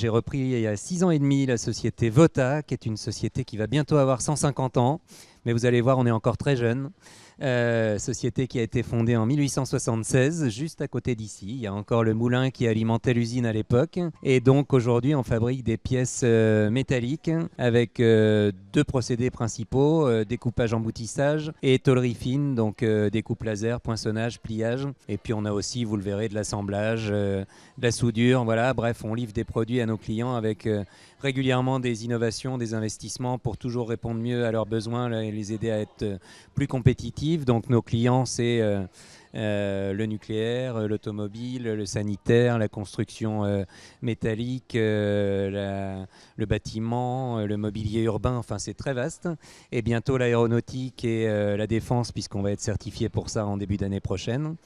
J'ai repris il y a 6 ans et demi la société Vota, qui est une société qui va bientôt avoir 150 ans. Mais vous allez voir, on est encore très jeune. Société qui a été fondée en 1876, juste à côté d'ici. Il y a encore le moulin qui alimentait l'usine à l'époque. Et donc aujourd'hui, on fabrique des pièces métalliques avec deux procédés principaux, découpage emboutissage et tôlerie fine, donc découpe laser, poinçonnage, pliage. Et puis on a aussi, vous le verrez, de l'assemblage, de la soudure. Voilà, bref, on livre des produits à nos clients avec régulièrement des innovations, des investissements pour toujours répondre mieux à leurs besoins et les aider à être plus compétitifs. Donc nos clients, c'est le nucléaire, l'automobile, le sanitaire, la construction métallique, le bâtiment, le mobilier urbain, enfin c'est très vaste. Et bientôt l'aéronautique et la défense, puisqu'on va être certifié pour ça en début d'année prochaine.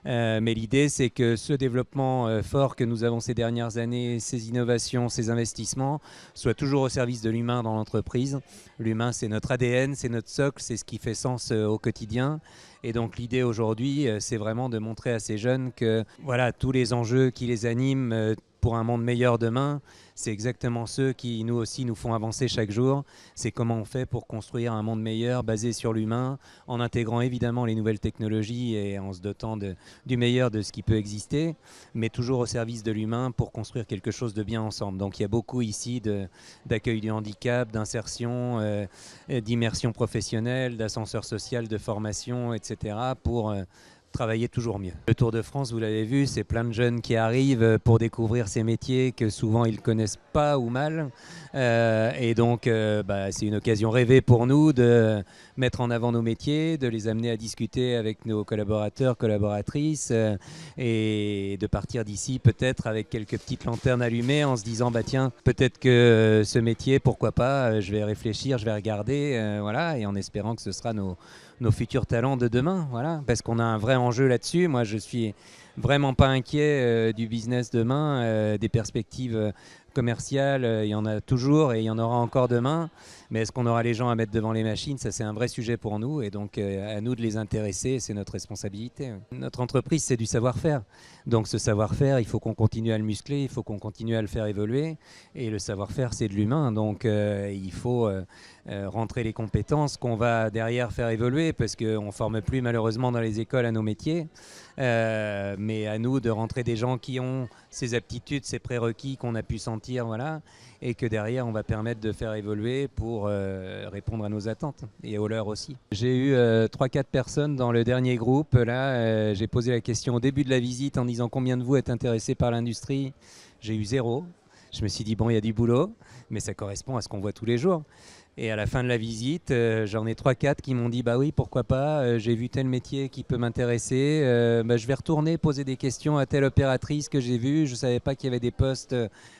Mais l'idée, c'est que ce développement fort que nous avons ces dernières années, ces innovations, ces investissements, soient toujours au service de l'humain dans l'entreprise. L'humain, c'est notre ADN, c'est notre socle, c'est ce qui fait sens au quotidien. Et donc l'idée aujourd'hui, c'est vraiment de montrer à ces jeunes que voilà, tous les enjeux qui les animent pour un monde meilleur demain, c'est exactement ceux qui nous aussi nous font avancer chaque jour. C'est comment on fait pour construire un monde meilleur basé sur l'humain, en intégrant évidemment les nouvelles technologies et en se dotant du meilleur de ce qui peut exister, mais toujours au service de l'humain pour construire quelque chose de bien ensemble. Donc il y a beaucoup ici d'accueil du handicap, d'insertion, d'immersion professionnelle, d'ascenseur social, de formation, etc. pour travailler toujours mieux. Le Tour de France, vous l'avez vu, c'est plein de jeunes qui arrivent pour découvrir ces métiers que souvent ils ne connaissent pas ou mal. Et donc, c'est une occasion rêvée pour nous de mettre en avant nos métiers, de les amener à discuter avec nos collaborateurs, collaboratrices, et de partir d'ici peut-être avec quelques petites lanternes allumées en se disant, bah tiens, peut-être que ce métier, pourquoi pas, je vais réfléchir, je vais regarder, voilà, et en espérant que ce sera nos futurs talents de demain, voilà, parce qu'on a un vrai enjeu là-dessus. Moi, je suis vraiment pas inquiet du business demain, des perspectives commerciales, il y en a toujours et il y en aura encore demain. Mais est-ce qu'on aura les gens à mettre devant les machines? Ça, c'est un vrai sujet pour nous et donc à nous de les intéresser, c'est notre responsabilité. Notre entreprise, c'est du savoir-faire. Donc ce savoir-faire, il faut qu'on continue à le muscler, il faut qu'on continue à le faire évoluer. Et le savoir-faire, c'est de l'humain. Donc il faut rentrer les compétences qu'on va derrière faire évoluer parce qu'on ne forme plus malheureusement dans les écoles à nos métiers. Mais à nous de rentrer des gens qui ont ces aptitudes, ces prérequis qu'on a pu sentir, voilà, et que derrière on va permettre de faire évoluer pour répondre à nos attentes et aux leurs aussi. J'ai eu 3-4 personnes dans le dernier groupe. Là, j'ai posé la question au début de la visite en disant combien de vous êtes intéressés par l'industrie. J'ai eu 0. Je me suis dit bon, il y a du boulot, mais ça correspond à ce qu'on voit tous les jours. Et à la fin de la visite, j'en ai 3-4 qui m'ont dit bah oui, pourquoi pas, j'ai vu tel métier qui peut m'intéresser, je vais retourner poser des questions à telle opératrice que j'ai vue, je ne savais pas qu'il y avait des postes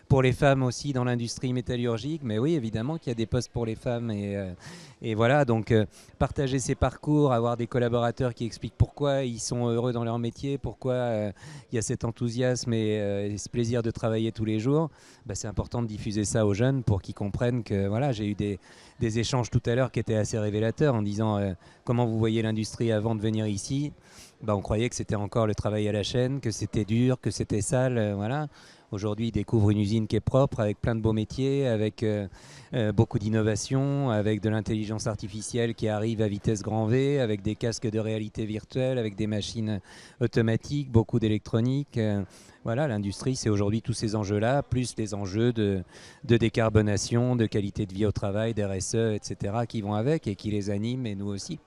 pour les femmes aussi dans l'industrie métallurgique, mais oui, évidemment qu'il y a des postes pour les femmes et voilà, donc partager ses parcours, avoir des collaborateurs qui expliquent pourquoi ils sont heureux dans leur métier, pourquoi il y a cet enthousiasme et ce plaisir de travailler tous les jours, c'est important de diffuser ça aux jeunes pour qu'ils comprennent que voilà, j'ai eu des échanges tout à l'heure qui étaient assez révélateurs en disant comment vous voyez l'industrie avant de venir ici. On croyait que c'était encore le travail à la chaîne, que c'était dur, que c'était sale, voilà. Aujourd'hui, ils découvrent une usine qui est propre, avec plein de beaux métiers, avec beaucoup d'innovation, avec de l'intelligence artificielle qui arrive à vitesse grand V, avec des casques de réalité virtuelle, avec des machines automatiques, beaucoup d'électronique. Voilà, l'industrie, c'est aujourd'hui tous ces enjeux-là, plus les enjeux de décarbonation, de qualité de vie au travail, d'RSE, etc., qui vont avec et qui les animent, et nous aussi.